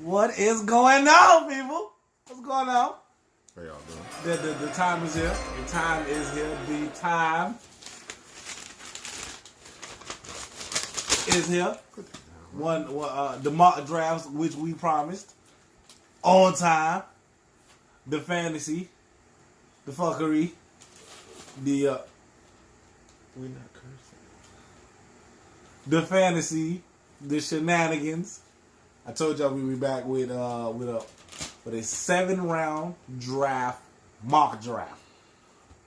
What is going on, people? What's going on? How y'all doing? The time is here. The time is here. The time is here. The mock drafts, which we promised, on time. The fantasy, the fuckery, We're not cursing. the fantasy, the shenanigans. I told y'all we'd be back with a 7-round draft, mock draft.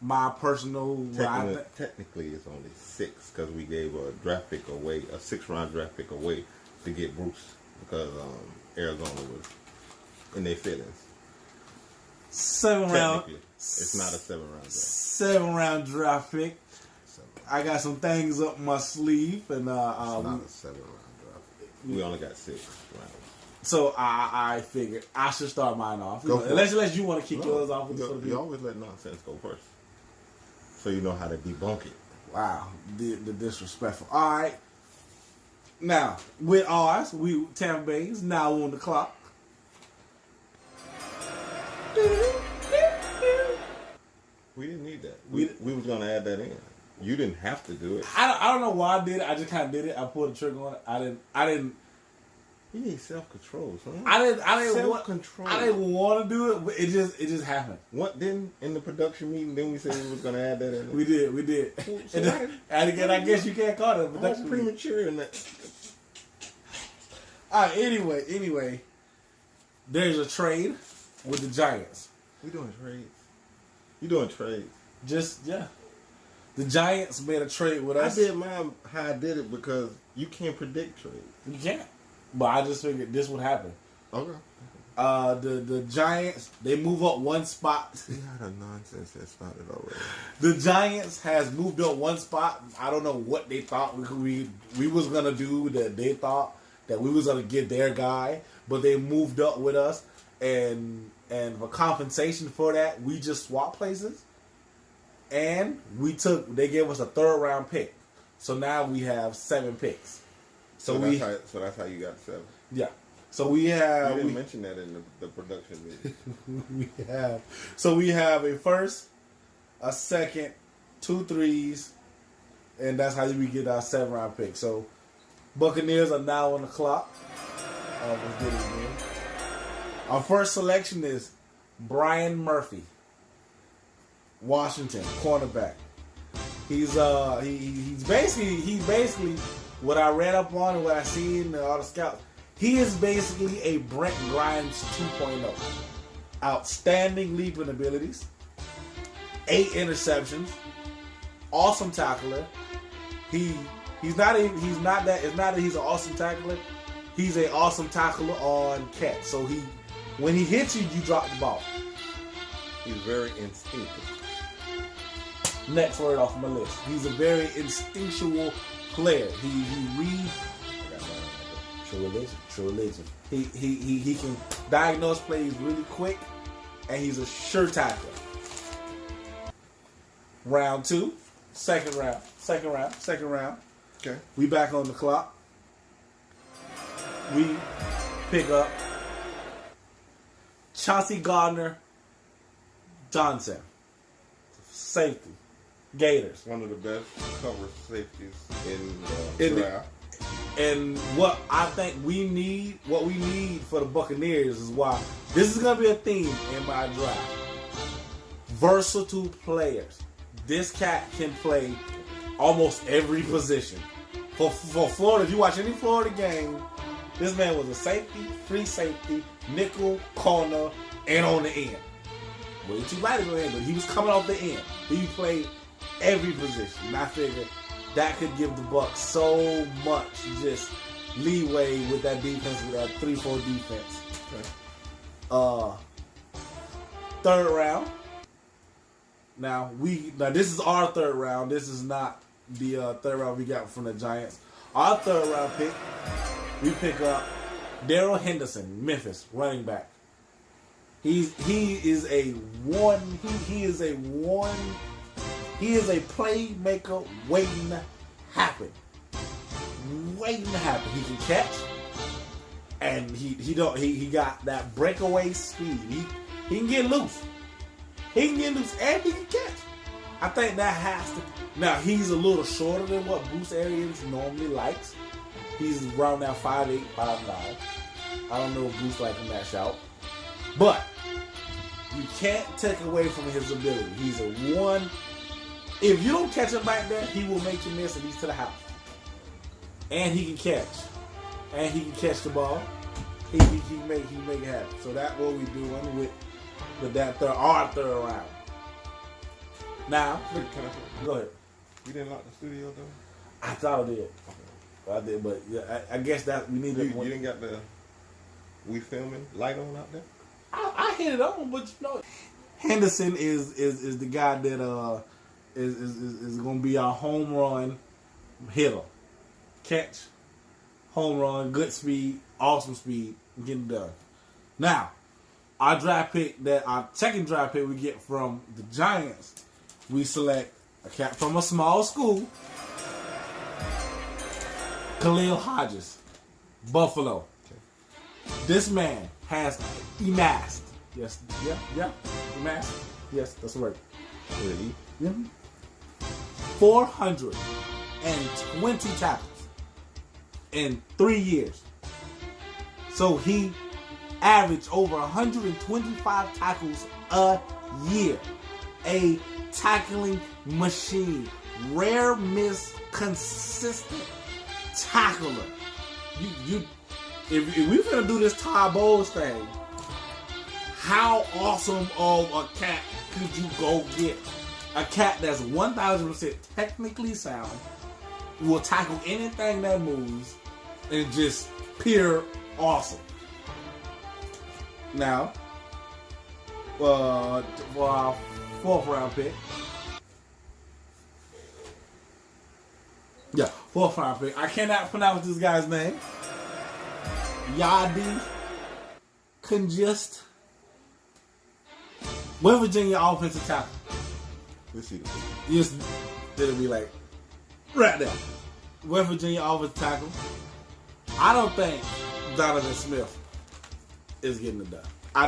My personal... Technically, it's only 6 because we gave a draft pick away, a 6th-round draft pick away to get Bruce because Arizona was in their feelings. 7-round. It's not a 7-round draft. 7-round draft pick. I got some things up my sleeve, and it's not a 7-round draft pick. We only got 6 rounds. So I figured I should start mine off. Unless you want to kick yours off. You always let nonsense go first, so you know how to debunk it. Wow, the disrespectful. All right. Now with ours, Tampa Bay's now on the clock. We didn't need that. We was gonna add that in. You didn't have to do it. I don't know why I did it. I just kind of did it. I pulled the trigger on it. I didn't. You need self-control, son. I didn't self-control. I didn't want to do it, but it just happened. What then in the production meeting? Then we said we was gonna add that in. We did. So and I guess you can't call it a production meeting. Premature in that. All right. Anyway, there's a trade with the Giants. We doing trades. You doing trades? The Giants made a trade with us. I did mine how I did it because you can't predict trades. You can't. But I just figured this would happen. Okay. The Giants, they move up one spot. See how the nonsense has started already. The Giants has moved up one spot. I don't know what they thought we was gonna do. That they thought that we was gonna get their guy, but they moved up with us, and for compensation for that, we just swapped places, and they gave us a 3rd-round pick. So now we have 7 picks. So that's how you got 7. Yeah. So we have. You didn't mention that in the production meeting. we have a 1st, a 2nd, 2 3s, and that's how we get our 7-round pick. So Buccaneers are now on the clock. Let's get it again. Our first selection is Brian Murphy, Washington cornerback. He's basically what I read up on and what I seen in all the scouts. He is basically a Brent Grimes 2.0. Outstanding leaping abilities, 8 interceptions, awesome tackler. It's not that he's an awesome tackler. He's an awesome tackler on catch. So when he hits you, you drop the ball. He's very instinctive. Next word off my list. He's a very instinctual player. He reads. True religion. He can diagnose plays really quick, and he's a sure tackler. Round 2, second round. Okay. We back on the clock. We pick up Chauncey Gardner-Johnson, safety, Gators. One of the best cover safeties in the draft. And what I think we need for the Buccaneers is why this is going to be a theme in my draft. Versatile players. This cat can play almost every position. For Florida, if you watch any Florida game, this man was a safety, free safety, nickel, corner, and on the end. Way too light to go in, but he was coming off the end. He played every position. And I figured that could give the Bucs so much just leeway with that defense, with that 3-4 defense. Okay. 3rd round. Now this is our 3rd round. This is not the 3rd round we got from the Giants. Our 3rd round pick, we pick up Darrell Henderson, Memphis running back. He is a playmaker waiting to happen. He can catch, and he got that breakaway speed. He can get loose. He can get loose and he can catch. I think that has to. Now he's a little shorter than what Bruce Arians normally likes. He's around that 5'8", 5'9". I don't know if Bruce like him that shout, but you can't take away from his ability. He's a one. If you don't catch him back there, he will make you miss and he's to the house. And he can catch. And he can catch the ball. He make it happen. So that's what we're doing with that third round. Now, go ahead. You didn't lock the studio though? I thought I did. I did, but yeah, I guess that we need. You didn't got the we filming light on out there? I hit it on, but you know, Henderson is the guy that is going to be our home run hitter. Catch, home run, good speed, awesome speed, getting done. Now, our second draft pick we get from the Giants, we select a cat from a small school, Khalil Hodges, Buffalo. Okay. This man has amassed. Yes, amassed. Yes, that's right. Really? Yeah. 420 tackles in 3 years. So he averaged over 125 tackles a year. A tackling machine. Rare miss, consistent tackler. If we're gonna do this Todd Bowles thing, how awesome of a cat could you go get? A cat that's 1,000% technically sound, will tackle anything that moves, and just pure awesome. Now, for our fourth round pick. Yeah, fourth round pick. I cannot pronounce this guy's name. Yadi Conjust. West Virginia offensive tackle. Let's see. Just it'll be like right there. West Virginia offensive tackle. I don't think Donovan Smith is getting it done. I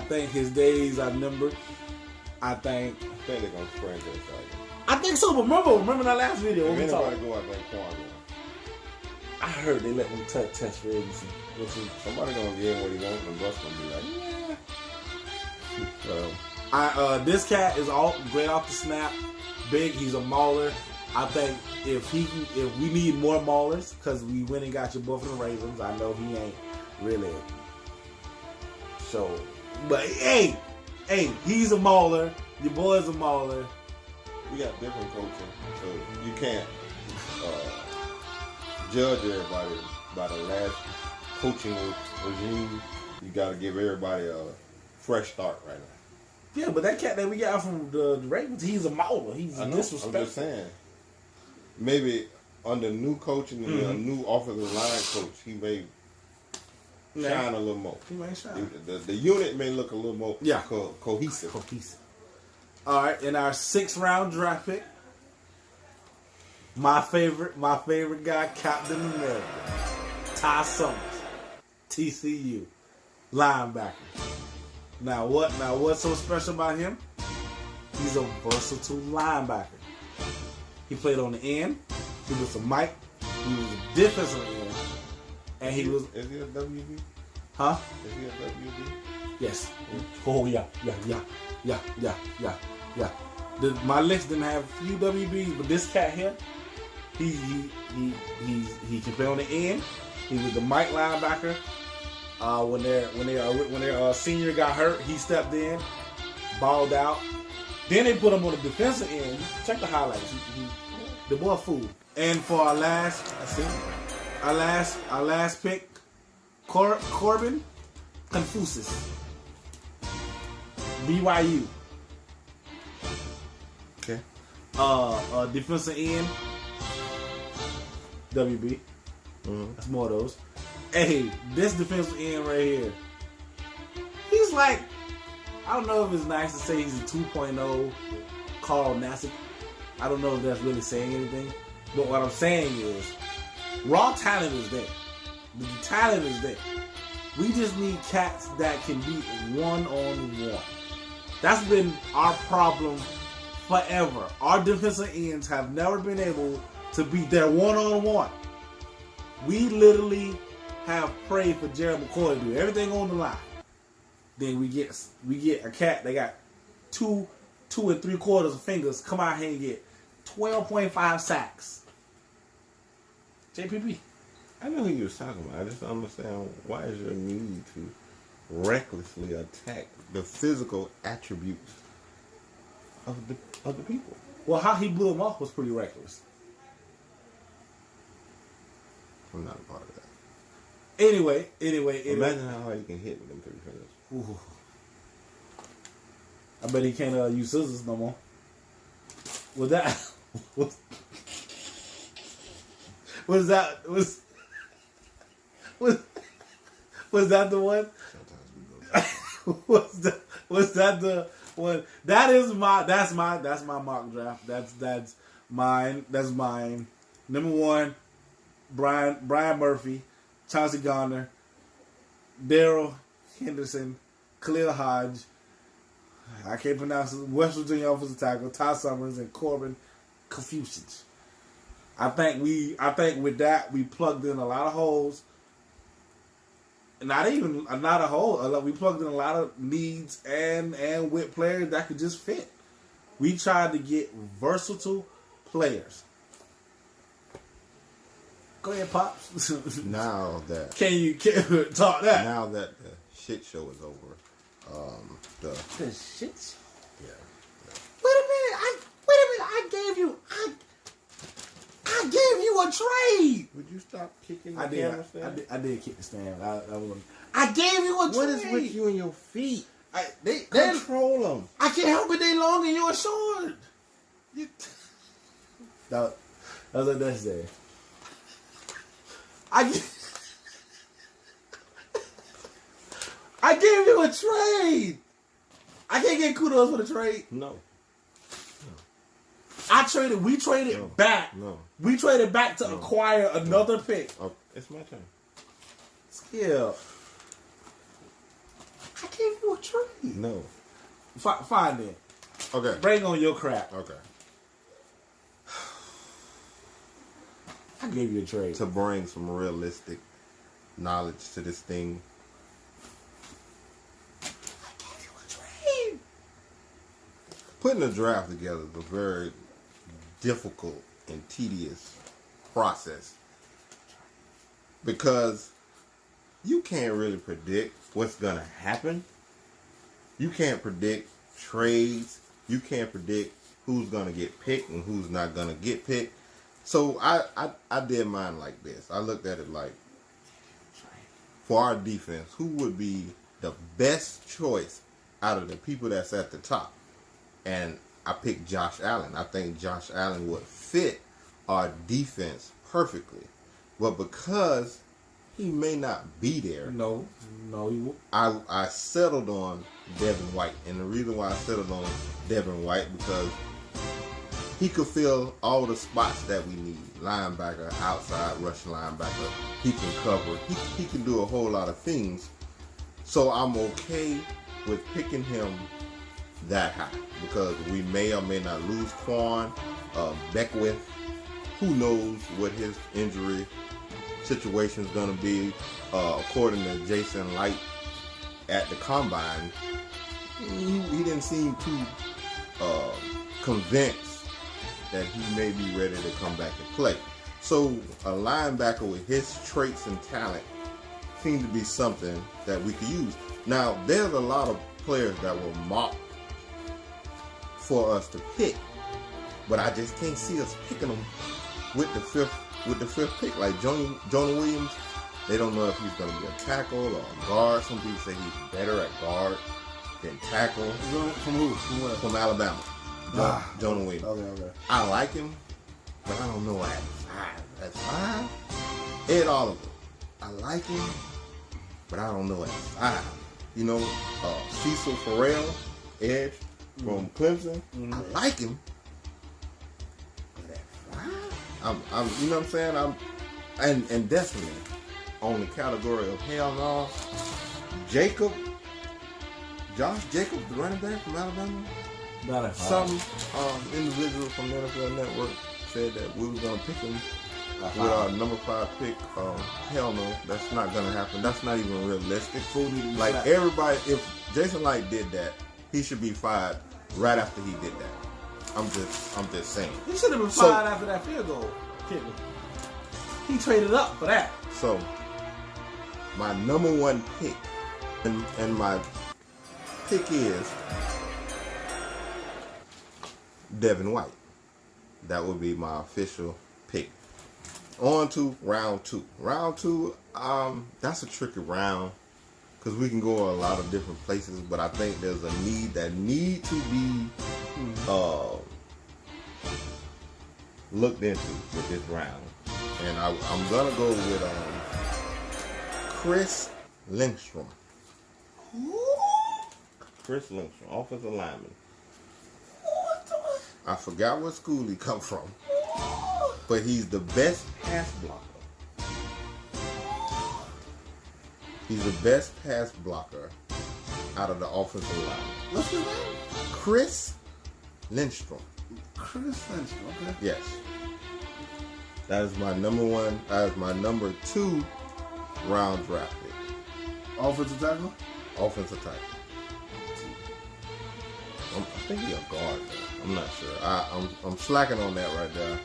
think his days are numbered. I think they're gonna spread this out. I think so, but remember that last video. If anybody go out there and I heard they let him test for agency. Somebody gonna get what he wants and Russ gonna be like, yeah. This cat is all great off the snap, big. He's a mauler. I think if we need more maulers, because we went and got your Buffalo Ravens. I know he ain't really. So, but hey, he's a mauler. Your boy's a mauler. We got different coaching, so you can't judge everybody by the last coaching regime. You got to give everybody a fresh start right now. Yeah, but that cat that we got from the Ravens, he's a mauler. He's disrespectful. I'm just saying. Maybe under new coaching and a new offensive line coach, he may shine a little more. He may shine. The unit may look a little more cohesive. All right, in our 6th round draft pick, my favorite guy, Captain America, Ty Summers, TCU, linebacker. Now what's so special about him? He's a versatile linebacker. He played on the end. He was a Mike. He was a defensive end, and he was. Is he a WB? Huh? Is he a WB? Yes. Oh yeah. My list didn't have a few WBs, but this cat here, he can play on the end. He was the Mike linebacker. When their senior got hurt, he stepped in, balled out. Then they put him on the defensive end. Check the highlights. The boy fool. And for our last pick, Corbin Confucius, BYU. Okay. Defensive end, WB. Mm-hmm. That's more of those. Hey, this defensive end right here, he's like, I don't know if it's nice to say he's a 2.0 Carl Nassib. I don't know if that's really saying anything. But what I'm saying is, raw talent is there. The talent is there. We just need cats that can be one-on-one. That's been our problem forever. Our defensive ends have never been able to beat their one-on-one. We literally have prayed for Jerry McCoy to do everything on the line. Then we get a cat that got two and 3/4 of fingers come out here and get 12.5 sacks. JPP. I know who you was talking about. I just don't understand why is your need to recklessly attack the physical attributes of the people. Well, how he blew him off was pretty reckless. I'm not a part of that. Anyway. Imagine how hard you can hit with them 3 fingers. Ooh. I bet he can't use scissors no more. Was that? Was that the one? Sometimes we go. was that the one? That's my mock draft. That's mine. That's mine. Number 1, Brian Murphy, Chauncey Gardner, Daryl Henderson, Khalil Hodge. I can't pronounce it. West Virginia offensive tackle, Ty Summers, and Corbin Confucius. I think with that we plugged in a lot of holes. Not a hole. We plugged in a lot of needs and with players that could just fit. We tried to get versatile players. Go ahead, Pops. Now that Can you talk that? Now that the shit show is over, The shit show? yeah. Wait a minute. I gave you a trade. Would you stop kicking the I camera stand? did. I did kick the stand. I gave you a trade. What is with you and your feet? They Control them. I can't help it. They long and you're short. That was what that said. I gave you a trade. I can't get kudos for the trade. No. We traded back. No. We traded back to acquire another pick. Oh, it's my turn. Skill. I gave you a trade. No. Fine then. Okay. Bring on your crap. Okay. I gave you a trade. To bring some realistic knowledge to this thing. I gave you a trade. Putting a draft together is a very difficult and tedious process because you can't really predict what's going to happen. You can't predict trades. You can't predict who's going to get picked and who's not going to get picked. So I did mine like this. I looked at it like, for our defense, who would be the best choice out of the people that's at the top? And I picked Josh Allen. I think Josh Allen would fit our defense perfectly. But because he may not be there, No, he won't. I settled on Devin White. And the reason why I settled on Devin White because he could fill all the spots that we need. Linebacker, outside, rushing linebacker. He can cover. He can do a whole lot of things. So I'm okay with picking him that high because we may or may not lose Quan, Beckwith. Who knows what his injury situation is going to be? According to Jason Light at the combine, he didn't seem too convinced that he may be ready to come back and play. So a linebacker with his traits and talent seems to be something that we could use. Now, there's a lot of players that were mocked for us to pick, but I just can't see us picking them with the fifth pick. Like Jonah Williams, they don't know if he's going to be a tackle or a guard. Some people say he's better at guard than tackle. From who? From where? From Alabama. Jonah Williams. Okay. I like him, but I don't know at 5. At 5? Ed Oliver. I like him, but I don't know at 5. You know, Cecil Farrell, edge from Clemson. Mm-hmm. I like him, but at 5? I'm you know what I'm saying? And definitely on the category of hell no, Josh Jacobs, the running back from Alabama. Not at Some individual from the NFL Network said that we were going to pick him with our number 5 pick. Hell no, that's not going to happen. That's not even realistic. Like everybody, if Jason Light did that, he should be fired right after he did that. I'm just saying. He should have been fired after that field goal. Kidding. He traded up for that. So my number 1 pick, and my pick is Devin White. That would be my official pick. On to round 2. Round 2, that's a tricky round because we can go a lot of different places, but I think there's a need to be looked into with this round. And I'm gonna go with Chris Lindstrom. Chris Lindstrom, offensive lineman. I forgot what school he come from, but he's the best pass blocker. He's the best pass blocker out of the offensive line. What's his name? Chris Lindstrom. Chris Lindstrom. Okay. Yes. That is my number 1. That is my number 2 round draft pick. Offensive tackle. Offensive tackle. I think he's a guard though. I'm not sure. I'm slacking on that right there.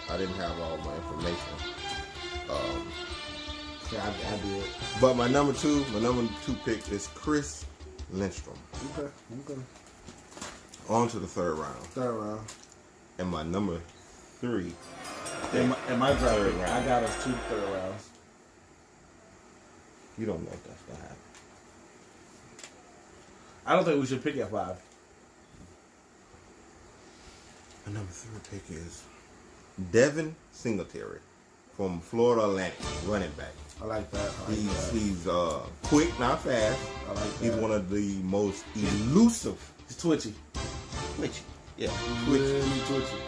I didn't have all my information. Yeah, I did. But my number 2 pick is Chris Lindstrom. Okay. On to the 3rd round. 3rd round. And my number 3. In my draft, Third round. I got us 2 3rd rounds. You don't know if that's gonna happen. I don't think we should pick at 5. My number 3 pick is Devin Singletary from Florida Atlantic, running back. I like that. He's quick, not fast. I like that. He's one of the most elusive. He's twitchy. Twitchy. Yeah. Really twitchy.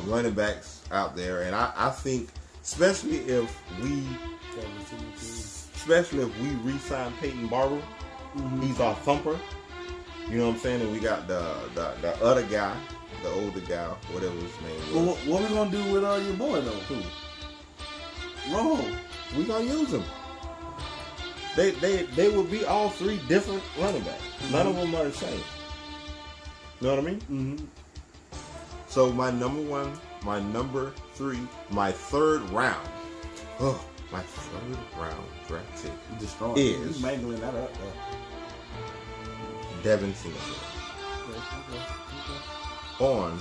Running backs out there, and I think especially if we re-sign Peyton Barber, he's our thumper. You know what I'm saying? And we got the other guy, the older guy, whatever his name was. What we gonna do with your boy though? Who? Roll. We gonna use them. They will be all 3 different running backs. None of them are the same. You know what I mean? Mm-hmm. So my number 1, my number 3, my 3rd round. Oh, my 3rd round draft pick Destroying. is He's mangling that up. Devin Singletary. Okay. On,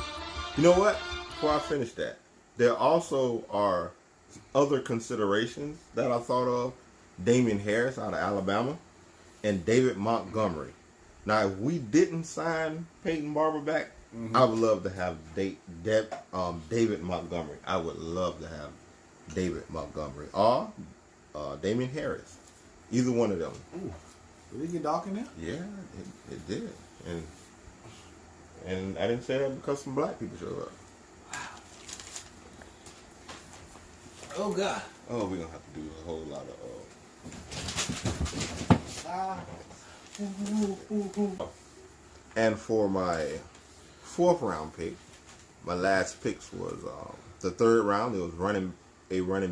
you know what? Before I finish that, there also are other considerations that I thought of. Damian Harris out of Alabama and David Montgomery. Now, if we didn't sign Peyton Barber back, I would love to have David Montgomery. I would love to have David Montgomery or Damian Harris. Either one of them. Ooh. Did he get dark in there? Yeah, it did. And I didn't say that because some black people showed up. Oh God. Oh, we're gonna have to do a whole lot of And for my 4th round pick, my last picks was the 3rd round. It was running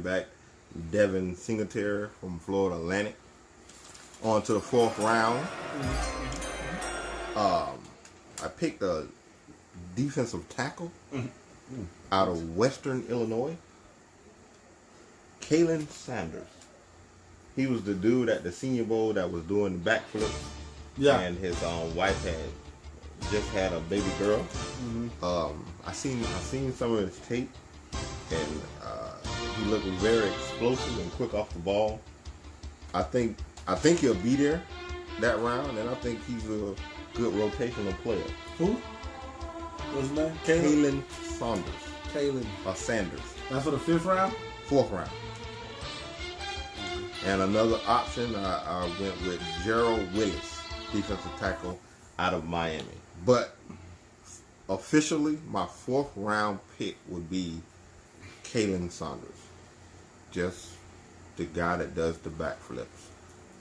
back, Devin Singletary from Florida Atlantic. On to the 4th round. I picked a defensive tackle out of Western Illinois, Kalen Sanders. He was the dude at the Senior Bowl that was doing the backflips. Yeah. And his wife just had a baby girl. I seen some of his tape, and he looked very explosive and quick off the ball. I think he'll be there that round, and I think he's a good rotational player. Who? What's his name? Kalen Saunders. Kalen. Or Sanders. That's for the 5th round? 4th round. And another option, I went with Gerald Willis, defensive tackle out of Miami. But officially, my 4th round pick would be Kalen Saunders. Just the guy that does the backflips,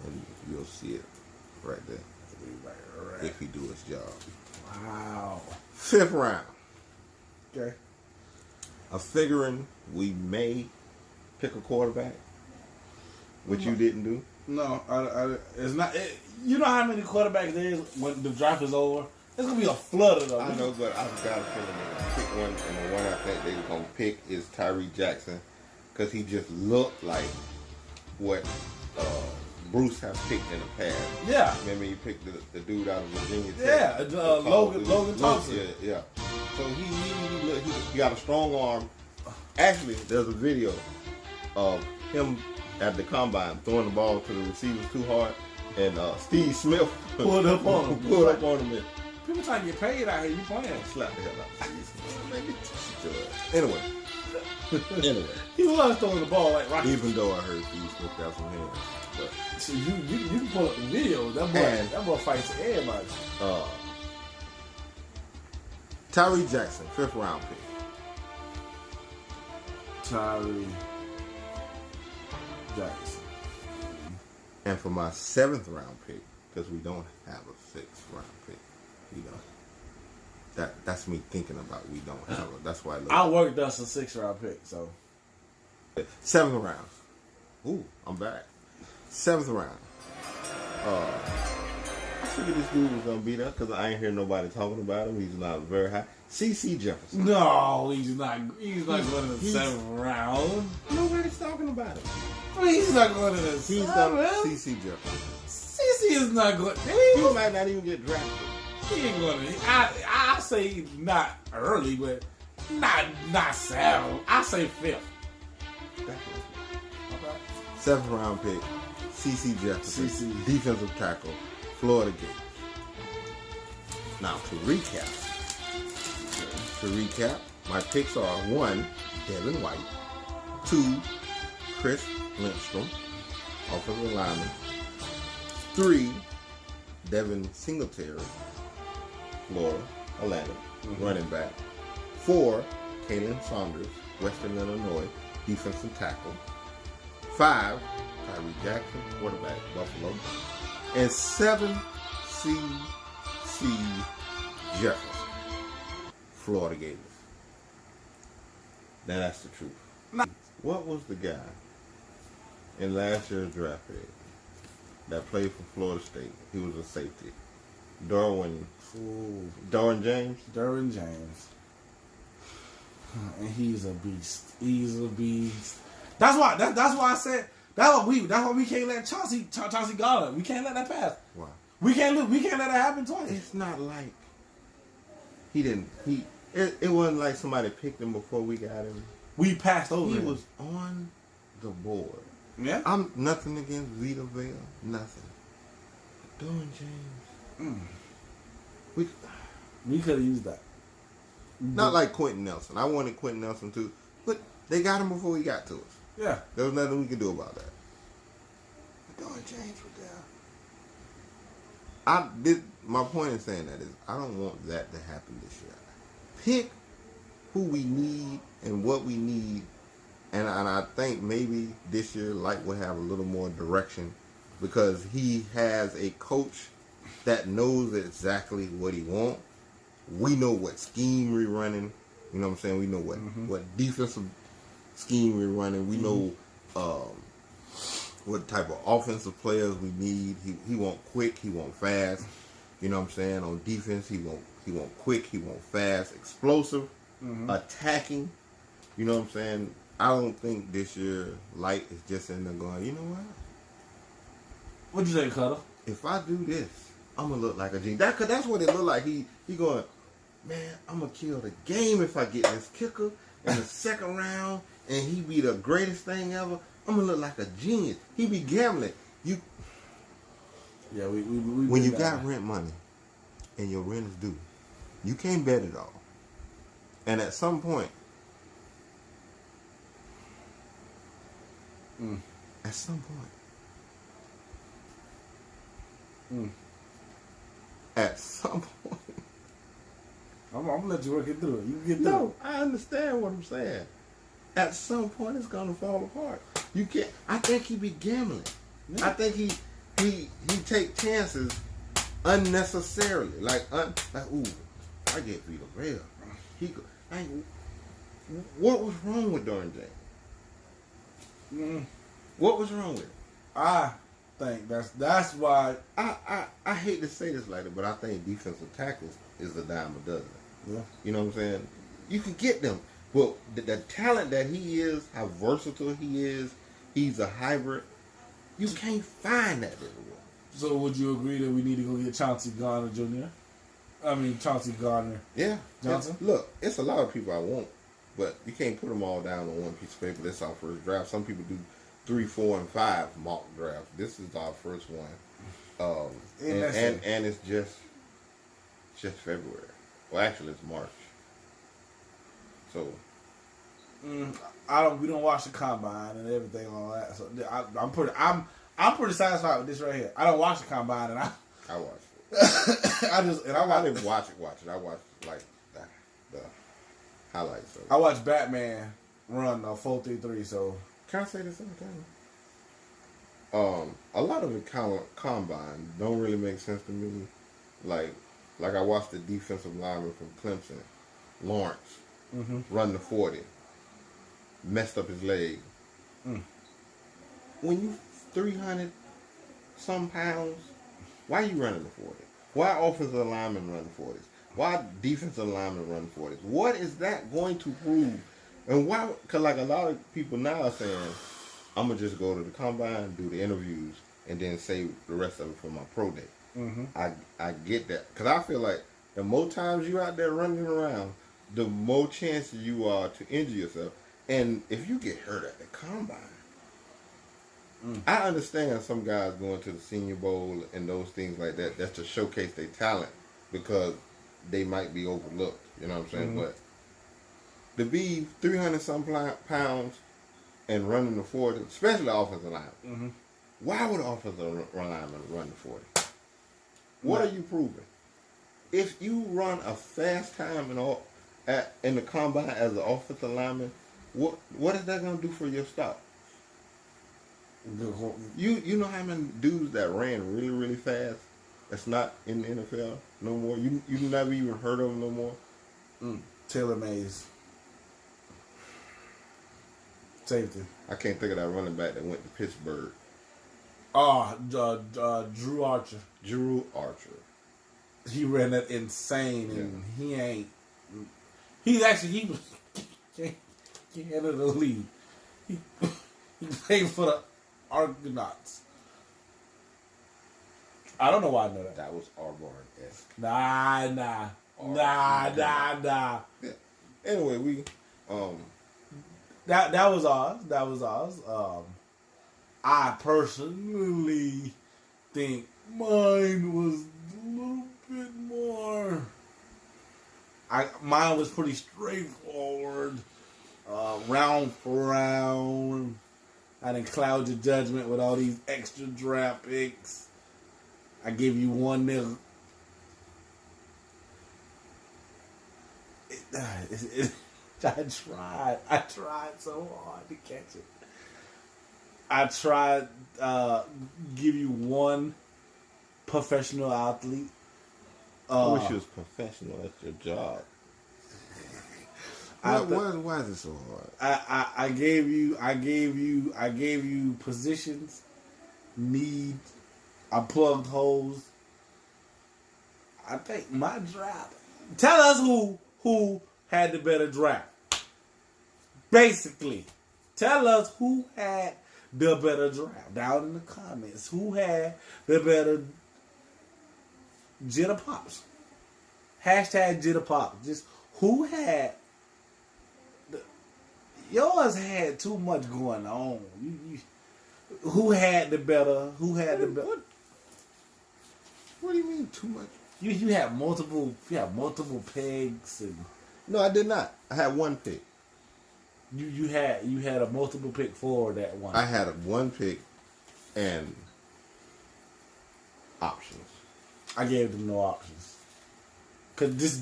and you'll see it right there if he do his job. Wow. 5th round. Okay. I'm figuring we may pick a quarterback, which you didn't do. No, it's not. You know how many quarterbacks there is when the draft is over? It's gonna be a flood of them. I know, but I've got a feeling they're gonna pick one, and the one I think they're gonna pick is Tyree Jackson, because he just looked like what Bruce has picked in the past. Yeah. Remember he picked the dude out of Virginia Yeah, Tech. Logan Thompson. Yeah. So he got a strong arm. Actually, there's a video of him at the combine throwing the ball to the receivers too hard, and Steve Smith Pulled up on him. Pulled up on him. And People trying to get paid out here. You playing? slap the hell out of Steve Smith. Anyway, He was throwing the ball like rocket. even though I heard Steve Smith got some hands, but So you can pull up the video. That boy fights everybody. Tyree Jackson, 5th round pick. Tyree Jackson. And for my 7th round pick, because we don't have a 6th round pick, we don't. That's me thinking about we don't have it. That's why I worked us a 6th round pick, so 7th round. Ooh, I'm back. 7th round. I figured this dude was gonna beat up because I ain't hear nobody talking about him. He's not very high. C.C. Jefferson. no, he's not going to the 7th round. Nobody's talking about him. He's not going to the He's 7th. not C.C. Jefferson. CC is not going. He might not even get drafted. He ain't going to. I say not early, but not 7. I say 5th. Definitely. Okay. 7th round pick, C.C. Jefferson, CC. defensive tackle, Florida Gators. Now to recap, my picks are 1, Devin White, 2, Chris Lindstrom, offensive lineman, 3, Devin Singletary, Florida Atlantic, running back, 4, Kalen Saunders, Western Illinois, defensive tackle, 5, Tyree Jackson, quarterback, Buffalo, and 7, C.C. Jefferson, Florida Gators. Now that's the truth. What was the guy in last year's draft pick that played for Florida State? He was a safety. Derwin James? Derwin James. And he's a beast. He's a beast. That's why I said that's why we can't let Chauncey Gallagher. We can't let that pass. Wow. We can't let that happen twice. It's not like it wasn't like somebody picked him before we got him. We passed over He him. was on the board. Yeah. I'm nothing against Vita Vale, nothing. But Derwin James, We could have used that. not like Quentin Nelson. I wanted Quentin Nelson too, but they got him before he got to us. Yeah. There was nothing we could do about that. But Derwin James was there. My point in saying that is I don't want that to happen this year. Pick who we need and what we need, and I think maybe this year Light will have a little more direction because he has a coach that knows exactly what he wants. We know what scheme we're running. You know what I'm saying? We know what defensive scheme we're running. We know what type of offensive players we need. He want quick. He want fast. You know what I'm saying? On defense, he want quick. He want fast, explosive, attacking. You know what I'm saying? I don't think this year Light is just in there going, you know what? What'd you say, Cutter? If I do this, I'm gonna look like a genius. That's what it looked like. He going, man, I'm gonna kill the game if I get this kicker in the 2nd round, and he be the greatest thing ever. I'm gonna look like a genius. He be gambling. Yeah, we When you got rent money and your rent is due, you can't bet it all. And at some point, at some point, I'm gonna let you work it through. You can get through. no, I understand what I'm saying. At some point, it's gonna fall apart. You can't. I think he be gambling. Yeah. I think he take chances unnecessarily. Like ooh, I get Vita Real. What was wrong with Darren James? What was wrong with it? I think that's why. I hate to say this like that, but I think defensive tackles is a dime a dozen. Yeah. You know what I'm saying? You can get them. But the talent that he is, how versatile he is, he's a hybrid. You can't find that everywhere. So would you agree that we need to go get Chauncey Gardner Jr.? I mean Chauncey Gardner. Yeah. Johnson? Look, it's a lot of people I want, but you can't put them all down on one piece of paper. This is our first draft. Some people do 3, 4, and 5 mock drafts. This is our first one. And it's just February. Well, actually, it's March. So We don't watch the combine and everything and all that. So I'm pretty satisfied with this right here. I don't watch the combine and I watched it. I didn't watch it. I watched like the highlights. I watched Batman run 4.33. So can I say this every time? A lot of the combine don't really make sense to me. Like I watched the defensive lineman from Clemson, Lawrence, run the 40, messed up his leg. When you 300 some pounds, why you running the 40? Why offensive linemen run 40s? Why defensive linemen run 40s? What is that going to prove? And why? Because like a lot of people now are saying, I'm gonna just go to the combine, do the interviews, and then save the rest of it for my pro day. I get that, because I feel like the more times you out there running around, the more chances you are to injure yourself. And if you get hurt at the combine, I understand some guys going to the Senior Bowl and those things like that. That's to showcase their talent because they might be overlooked. You know what I'm saying? But to be 300 some pounds and running the 40, especially offensive lineman, why would an offensive lineman run the 40? What are you proving? If you run a fast time in the combine as an offensive lineman, what is that going to do for your stock? You know how many dudes that ran really, really fast that's not in the NFL no more? You never even heard of them no more? Taylor Mays. Safety. I can't think of that running back that went to Pittsburgh. Drew Archer. Drew Archer. He ran that insane, and he ain't. He can't enter the league. He played for the Argonauts. I don't know why I know that. That was Auburn-esque. Nah. Yeah. Anyway, we that was ours. I personally think mine was a little bit more. Mine was pretty straightforward, round for round. I didn't cloud your judgment with all these extra draft picks. I give you 1-0. I tried so hard to catch it. I tried give you one professional athlete. I wish you was professional at your job. Why is it so hard? I gave you positions, need. I plugged holes. I think my draft. Tell us who had the better draft. Basically, tell us who had the better draft. Down in the comments, who had the better Jitter Pops. Hashtag Jitter Pops. Just who had. Yours had too much going on. Who had the better? Who had the better? What do you mean too much? You had multiple. You had multiple pegs and. No, I did not. I had one pick. You had a multiple pick for that one. I had one pick and options. I gave them no options. Cause this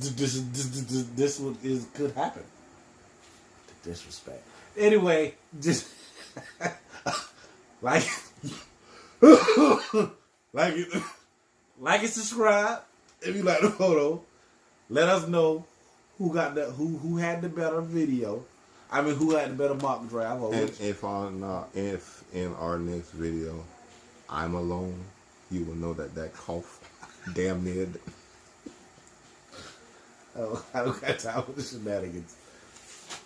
could happen. The disrespect. Anyway, just like, like and subscribe if you like the photo. Let us know who got the who had the better video. I mean, who had the better mock draft? Or And which. if in our next video I'm alone, you will know that cough damn near. Oh, I don't got time for the shenanigans.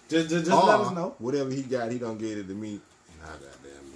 Just let us know. Whatever he got, he don't get it to me. Nah, goddamn.